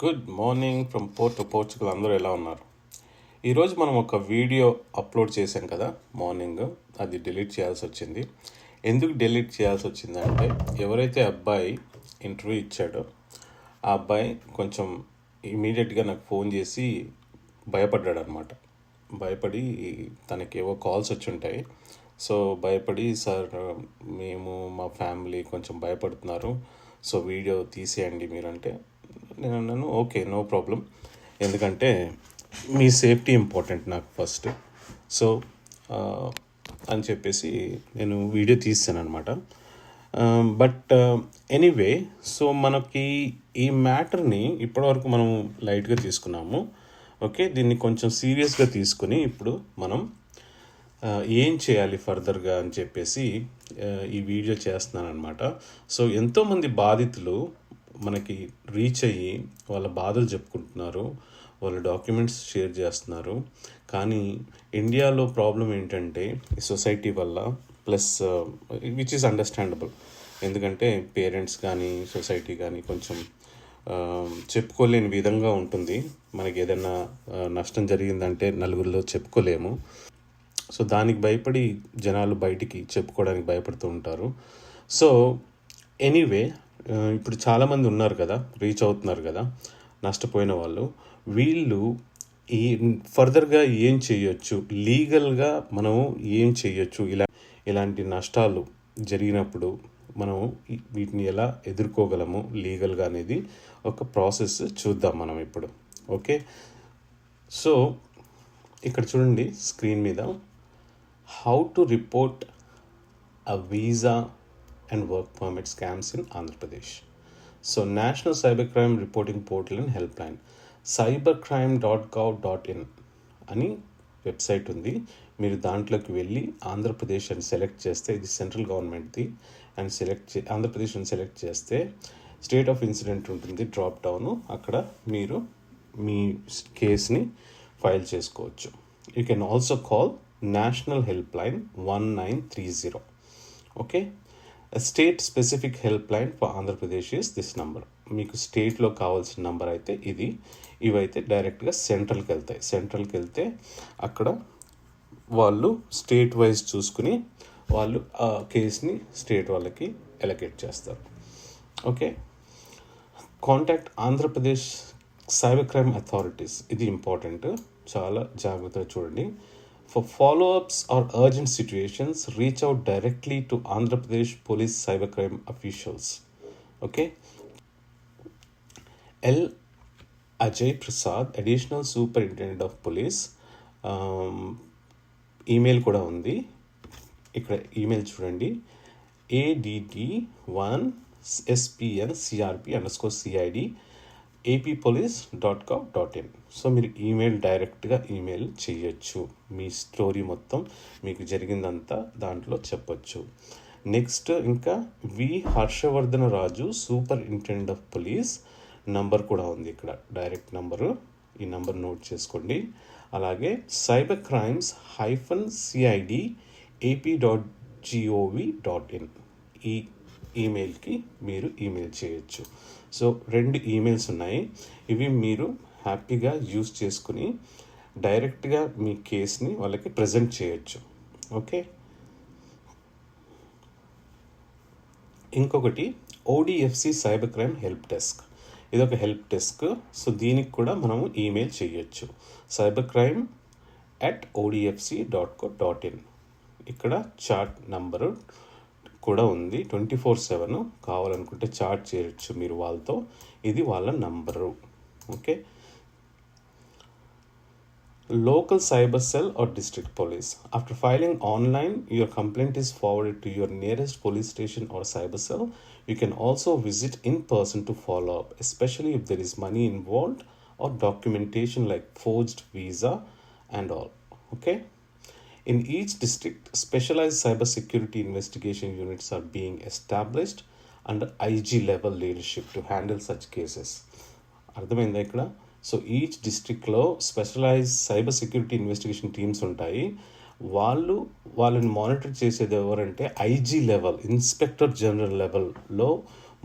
Good morning from Portugal. అందరూ ఎలా ఉన్నారు? ఈరోజు మనం ఒక వీడియో అప్లోడ్ చేశాం కదా మార్నింగ్, అది డిలీట్ చేయాల్సి వచ్చింది. ఎందుకు డిలీట్ చేయాల్సి వచ్చిందంటే, ఎవరైతే అబ్బాయి ఇంటర్వ్యూ ఇచ్చాడో ఆ అబ్బాయి కొంచెం ఇమీడియట్గా నాకు ఫోన్ చేసి భయపడ్డాడు అనమాట. భయపడి తనకేవో కాల్స్ వచ్చి ఉంటాయి. సో భయపడి, సార్ మేము మా ఫ్యామిలీ కొంచెం భయపడుతున్నారు, సో వీడియో తీసేయండి మీరంటే, నేను అన్నాను ఓకే, నో ప్రాబ్లం, ఎందుకంటే మీ సేఫ్టీ ఇంపార్టెంట్ నాకు ఫస్ట్. సో అని చెప్పేసి నేను వీడియో తీసాను అనమాట. బట్ ఎనీవే, సో మనకి ఈ మ్యాటర్ని ఇప్పటివరకు మనం లైట్గా తీసుకున్నాము. ఓకే, దీన్ని కొంచెం సీరియస్గా తీసుకుని ఇప్పుడు మనం ఏం చేయాలి ఫర్దర్గా అని చెప్పేసి ఈ వీడియో చేస్తున్నాను అనమాట. సో ఎంతోమంది బాధితులు మనకి రీచ్ అయ్యి వాళ్ళ బాధలు చెప్పుకుంటున్నారు, వాళ్ళ డాక్యుమెంట్స్ షేర్ చేస్తున్నారు. కానీ ఇండియాలో ప్రాబ్లం ఏంటంటే ఈ సొసైటీ వల్ల, ప్లస్ విచ్ ఈస్ అండర్స్టాండబుల్, ఎందుకంటే పేరెంట్స్ కానీ సొసైటీ కానీ కొంచెం చెప్పుకోలేని విధంగా ఉంటుంది. మనకి ఏదైనా నష్టం జరిగిందంటే నలుగురిలో చెప్పుకోలేము. సో దానికి భయపడి జనాలు బయటికి చెప్పుకోవడానికి భయపడుతూ ఉంటారు. సో ఎనీవే, ఇప్పుడు చాలామంది ఉన్నారు కదా, రీచ్ అవుతున్నారు కదా నష్టపోయిన వాళ్ళు. వీళ్ళు ఈ ఫర్దర్గా ఏం చేయొచ్చు, లీగల్గా మనము ఏం చేయొచ్చు, ఇలాంటి నష్టాలు జరిగినప్పుడు మనము వీటిని ఎలా ఎదుర్కోగలము లీగల్గా అనేది ఒక ప్రాసెస్ చూద్దాం మనం ఇప్పుడు. ఓకే, సో ఇక్కడ చూడండి స్క్రీన్ మీద, how to report a visa and work permit scams in Andhra Pradesh. So National Cybercrime Reporting Portal and Helpline, cybercrime.gov.in అని వెబ్సైట్ ఉంది. మీరు దాంట్లోకి వెళ్ళి ఆంధ్రప్రదేశ్ అని సెలెక్ట్ చేస్తే, ఇది సెంట్రల్ గవర్నమెంట్ది, అండ్ ఆంధ్రప్రదేశ్ అని సెలెక్ట్ చేస్తే స్టేట్ ఆఫ్ ఇన్సిడెంట్ ఉంటుంది, డ్రాప్ డౌన్. అక్కడ మీరు మీ కేస్ని ఫైల్ చేసుకోవచ్చు. You can also call national help line 1930. Okay, state specific help line for Andhra Pradesh is this number. మీకు స్టేట్లో కావాల్సిన నంబర్ అయితే ఇది. ఇవైతే డైరెక్ట్గా సెంట్రల్కి వెళ్తే అక్కడ వాళ్ళు స్టేట్ వైజ్ చూసుకుని వాళ్ళు ఆ కేసుని స్టేట్ వాళ్ళకి ఎలకేట్ చేస్తారు. Okay, contact Andhra Pradesh cyber crime authorities, ఇది ఇంపార్టెంట్, చాలా జాగ్రత్తగా చూడండి. For follow-ups or urgent situations, reach out directly to Andhra Pradesh Police Cybercrime officials. Okay. L. Ajay Prasad, Additional Superintendent of Police. Email కూడా ఉంది. ఇక్కడ email చూడండి, add1spncrp_cid appolice.gov.in. So మీరు డైరెక్ట్గా ఈమెయిల్ చేయొచ్చు, మీ స్టోరీ మొత్తం మీకు జరిగిందంతా దాంట్లో చెప్పొచ్చు. నెక్స్ట్ ఇంకా వి హర్షవర్ధన రాజు, సూపరింటెండెంట్ ఆఫ్ పోలీస్ నంబర్ కూడా ఉంది ఇక్కడ, డైరెక్ట్ నంబరు. ఈ నంబర్ నోట్ చేసుకోండి. అలాగే cybercrimes-cid@ap.gov.in ఈ ఈమెయిల్కి మీరు ఈమెయిల్ చేయొచ్చు. సో 2 ఈమెయిల్స్ ఉన్నాయి. ఇవి మీరు హ్యాపీగా యూజ్ చేసుకుని డైరెక్ట్గా మీ కేస్ని వాళ్ళకి ప్రజెంట్ చేయొచ్చు. ఓకే, ఇంకొకటి ఓడిఎఫ్సి సైబర్ క్రైమ్ హెల్ప్ డెస్క్, ఇదొక హెల్ప్ డెస్క్. సో దీనికి కూడా మనము ఈమెయిల్ చేయొచ్చు, cybercrime@odfc.co.in. ఇక్కడ చాట్ నంబరు కూడా ఉంది, 24/7 కావాలనుకుంటే చాట్ చేయొచ్చు మీరు వాళ్ళతో, ఇది వాళ్ళ number. Okay, local cyber cell or district police. After filing online, your complaint is forwarded to your nearest police station or cyber cell. You can also visit in person to follow up, especially if there is money involved or documentation like forged visa and all. Okay, in each district, specialized cybersecurity investigation units are being established under IG level leadership to handle such cases. అర్థమైందా ఇక్కడ? So each డిస్ట్రిక్ట్లో specialised cyber security investigation teams ఉంటాయి. వాళ్ళని monitor చేసేది ఎవరంటే IG level, inspector general లెవెల్లో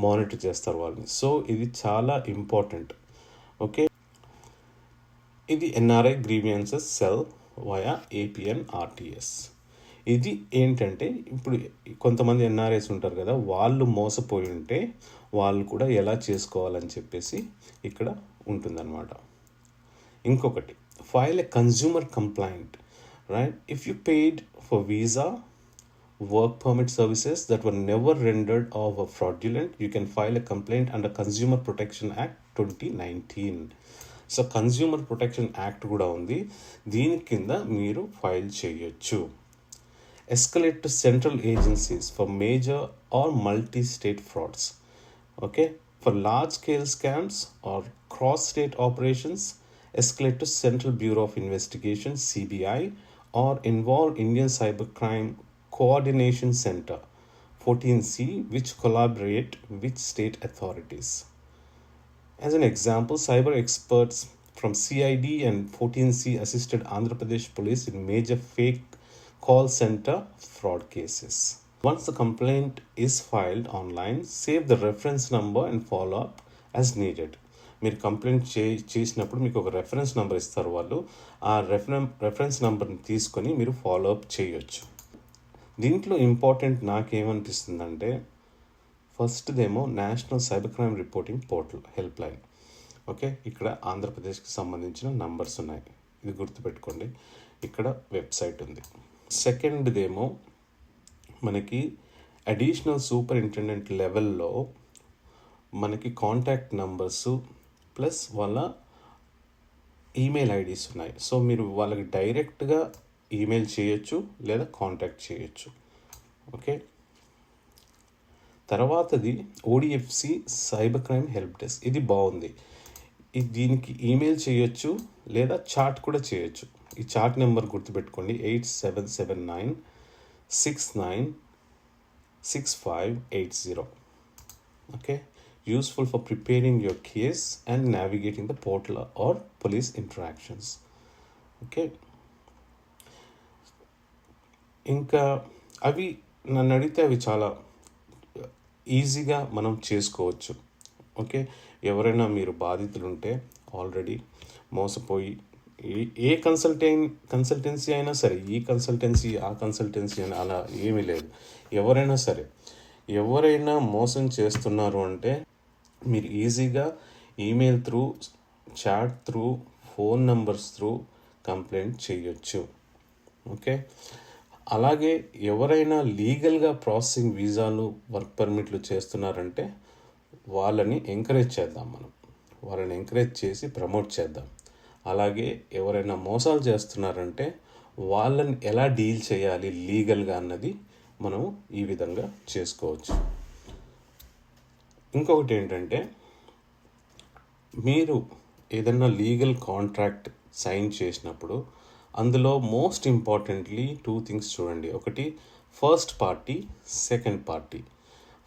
monitor చేస్తారు వాళ్ళని. సో ఇది చాలా ఇంపార్టెంట్. ఓకే, ఇది NRI grievances cell via APN RTS. ఇది ఏంటంటే ఇప్పుడు కొంతమంది ఎన్ఆర్ఐస్ ఉంటారు కదా, వాళ్ళు మోసపోయి ఉంటే వాళ్ళు కూడా ఎలా చేసుకోవాలని చెప్పేసి ఇక్కడ ఉంటుందన్నమాట. ఇంకొకటి, file a consumer complaint, right? If you paid for visa, work permit services that were never rendered or were fraudulent, you can file a complaint under Consumer Protection Act 2019. So consumer protection act కూడా ఉంది, దీని కింద మీరు file చేయొచ్చు. Escalate to central agencies for major or multi state frauds. Okay, for large scale scams or cross state operations, escalate to Central Bureau of Investigation (CBI) or involve Indian Cybercrime Coordination Center 14C, which collaborate with state authorities. As an example, cyber experts from CID and 14C assisted Andhra Pradesh police in major fake call center fraud cases. Once the complaint is filed online, save the reference number and follow up as needed. మీరు complaint చేసినప్పుడు మీకు ఒక reference number ఇస్తారు వాళ్ళు, ఆ reference నెంబర్ని తీసుకొని మీరు ఫాలో అప్ చేయొచ్చు. దీంట్లో ఇంపార్టెంట్ నాకేమనిపిస్తుందంటే, ఫస్ట్దేమో national cyber crime reporting portal help line. Okay, ఇక్కడ ఆంధ్రప్రదేశ్కి సంబంధించిన నంబర్స్ ఉన్నాయి, ఇది గుర్తుపెట్టుకోండి. ఇక్కడ వెబ్సైట్ ఉంది. సెకండ్దేమో మనకి అడిషనల్ సూపరింటెండెంట్ లెవెల్లో మనకి కాంటాక్ట్ నంబర్స్ ప్లస్ వాళ్ళ ఈమెయిల్ ఐడీస్ ఉన్నాయి. సో మీరు వాళ్ళకి డైరెక్ట్గా ఈమెయిల్ చేయొచ్చు లేదా కాంటాక్ట్ చేయొచ్చు. ఓకే, తర్వాతది ఓడిఎఫ్సి సైబర్ క్రైమ్ హెల్ప్ డెస్క్. ఇది బాగుంది, దీనికి ఈమెయిల్ చేయొచ్చు లేదా చాట్ కూడా చేయొచ్చు. ఈ చాట్ నెంబర్ గుర్తుపెట్టుకోండి, 8779696580. Okay, useful for preparing your case and navigating the portal or police interactions. Okay, ఇంకా అవి నన్ను అడిగితే అవి చాలా ఈజీగా మనం చేసుకోవచ్చు. ఓకే, ఎవరైనా మీరు బాధితులు ఉంటే ఆల్రెడీ మోసపోయి ఏ కన్సల్టెన్సీ అయినా సరే, ఈ కన్సల్టెన్సీ ఆ కన్సల్టెన్సీ అని అలా ఏమీ లేదు. ఎవరైనా సరే, ఎవరైనా మోసం చేస్తున్నారు అంటే మీరు ఈజీగా email through, chat through, phone numbers through complaint చేయొచ్చు. ఓకే, అలాగే ఎవరైనా లీగల్గా ప్రాసెసింగ్ వీసాలు, వర్క్ పర్మిట్లు చేస్తున్నారంటే వాళ్ళని ఎంకరేజ్ చేద్దాం, వాళ్ళని ఎంకరేజ్ చేసి ప్రమోట్ చేద్దాం. అలాగే ఎవరైనా మోసాలు చేస్తున్నారంటే వాళ్ళని ఎలా డీల్ చేయాలి లీగల్గా అన్నది మనం ఈ విధంగా చేసుకోవచ్చు. ఇంకొకటి ఏంటంటే, మీరు ఏదైనా లీగల్ కాంట్రాక్ట్ సైన్ చేసినప్పుడు అందులో మోస్ట్ ఇంపార్టెంట్లీ 2 థింగ్స్ చూడండి. ఒకటి, first party, second party.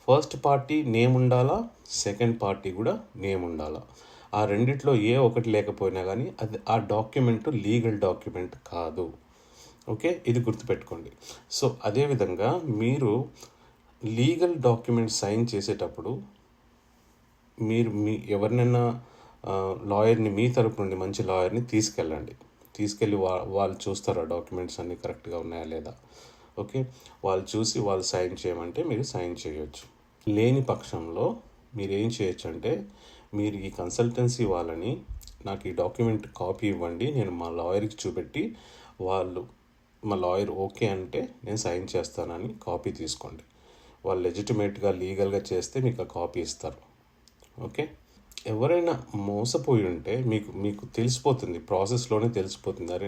First party name ఉండాలా, సెకండ్ పార్టీ కూడా నేమ్ ఉండాలా. ఆ రెండిట్లో ఏ ఒకటి లేకపోయినా కానీ అది ఆ డాక్యుమెంట్ లీగల్ డాక్యుమెంట్ కాదు. ఓకే, ఇది గుర్తుపెట్టుకోండి. సో అదేవిధంగా మీరు లీగల్ డాక్యుమెంట్ సైన్ చేసేటప్పుడు మీరు ఎవరినైనా లాయర్ని, మీ తరపు నుండి మంచి లాయర్ని తీసుకెళ్ళి వాళ్ళు చూస్తారు ఆ డాక్యుమెంట్స్ అన్నీ కరెక్ట్గా ఉన్నాయా లేదా. ఓకే, వాళ్ళు చూసి వాళ్ళు సైన్ చేయమంటే మీరు సైన్ చేయొచ్చు. లేని పక్షంలో మీరు ఏం చేయొచ్చు అంటే, మీరు ఈ కన్సల్టెన్సీ వాళ్ళని నాకు ఈ డాక్యుమెంట్ కాపీ ఇవ్వండి, నేను మా లాయర్కి చూపెట్టి మా లాయర్ ఓకే అంటే నేను సైన్ చేస్తానని కాపీ తీసుకోండి. వాళ్ళు లెజిటిమేట్గా లీగల్గా చేస్తే మీకు ఆ కాపీ ఇస్తారు. ఓకే, ఎవరైనా మోసపోయి ఉంటే మీకు తెలిసిపోతుంది, ప్రాసెస్లోనే తెలిసిపోతుంది. అరే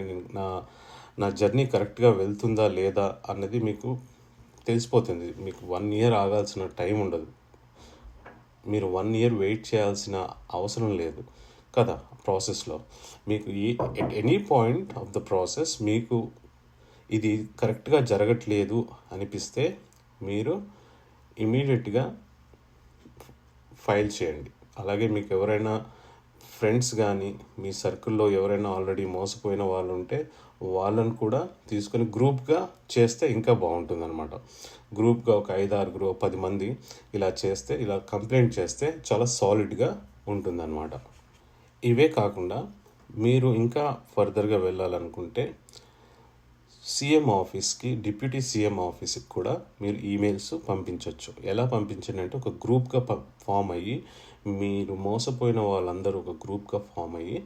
నా జర్నీ కరెక్ట్గా వెళ్తుందా లేదా అన్నది మీకు తెలిసిపోతుంది. మీకు 1 year ఆగాల్సిన టైం ఉండదు, మీరు 1 year వెయిట్ చేయాల్సిన అవసరం లేదు కదా. ప్రాసెస్లో మీకు at any point of the process మీకు ఇది కరెక్ట్గా జరగట్లేదు అనిపిస్తే మీరు ఇమీడియట్గా ఫైల్ చేయండి. అలాగే మీకు ఎవరైనా ఫ్రెండ్స్ కానీ మీ సర్కిల్లో ఎవరైనా ఆల్రెడీ మోసపోయిన వాళ్ళు ఉంటే వాళ్ళని కూడా తీసుకొని గ్రూప్గా చేస్తే ఇంకా బాగుంటుంది అనమాట. గ్రూప్గా ఒక 5-6 10 మంది ఇలా కంప్లైంట్ చేస్తే చాలా సాలిడ్గా ఉంటుందన్నమాట. ఇవే కాకుండా మీరు ఇంకా ఫర్దర్గా వెళ్ళాలనుకుంటే సీఎం ఆఫీస్కి, డిప్యూటీ సీఎం ఆఫీస్కి కూడా మీరు ఈమెయిల్స్ పంపించవచ్చు. ఎలా పంపించండి అంటే ఒక గ్రూప్గా ఫామ్ అయ్యి, మీరు మోసపోయిన వాళ్ళందరూ ఒక గ్రూప్గా ఫామ్ అయ్యి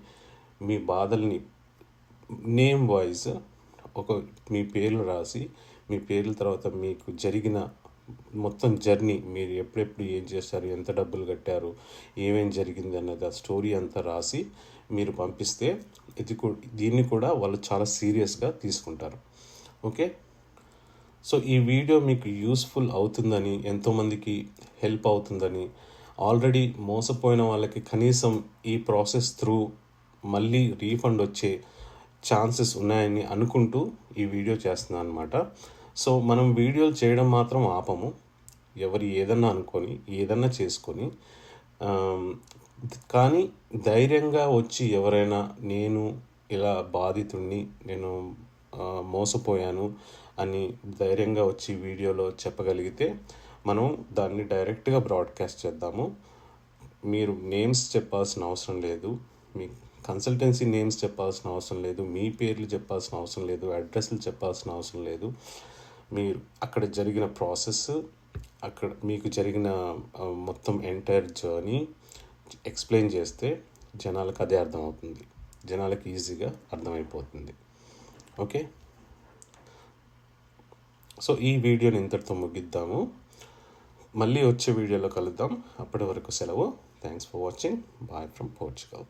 మీ బాధల్ని నేమ్ వైజ్ మీ పేర్లు రాసి, మీ పేర్ల తర్వాత మీకు జరిగిన మొత్తం జర్నీ, మీరు ఎప్పుడెప్పుడు ఏం చేశారు, ఎంత డబ్బులు కట్టారు, ఏమేం జరిగింది అన్నది ఆ స్టోరీ అంతా రాసి మీరు పంపిస్తే దీన్ని కూడా వాళ్ళు చాలా సీరియస్గా తీసుకుంటారు. ఓకే, సో ఈ వీడియో మీకు యూస్ఫుల్ అవుతుందని, ఎంతోమందికి హెల్ప్ అవుతుందని, ఆల్రెడీ మోసపోయిన వాళ్ళకి కనీసం ఈ ప్రాసెస్ త్రూ మళ్ళీ రీఫండ్ వచ్చే ఛాన్సెస్ ఉన్నాయని అనుకుంటూ ఈ వీడియో చేస్తున్నాను అనమాట. సో మనం వీడియోలు చేయడం మాత్రం ఆపము. ఎవరు ఏదన్నా అనుకొని ఏదన్నా చేసుకొని, కానీ ధైర్యంగా వచ్చి ఎవరైనా నేను ఇలా బాధితుడిని, నేను మోసపోయాను అని ధైర్యంగా వచ్చి వీడియోలో చెప్పగలిగితే మనం దాన్ని డైరెక్ట్గా బ్రాడ్కాస్ట్ చేద్దాము. మీరు నేమ్స్ చెప్పాల్సిన అవసరం లేదు, మీ కన్సల్టెన్సీ నేమ్స్ చెప్పాల్సిన అవసరం లేదు, మీ పేర్లు చెప్పాల్సిన అవసరం లేదు, అడ్రస్లు చెప్పాల్సిన అవసరం లేదు. మీరు అక్కడ జరిగిన ప్రాసెస్, అక్కడ మీకు జరిగిన మొత్తం ఎంటైర్ జర్నీ ఎక్స్ప్లెయిన్ చేస్తే జనాలకు అదే అర్థమవుతుంది, జనాలకు ఈజీగా అర్థమైపోతుంది. ఓకే, సో ఈ వీడియోని ఇంతటితో ముగిద్దాము. మళ్ళీ వచ్చే వీడియోలో కలుద్దాం. అప్పటి వరకు సెలవు. Thanks for watching. Bye from Portugal.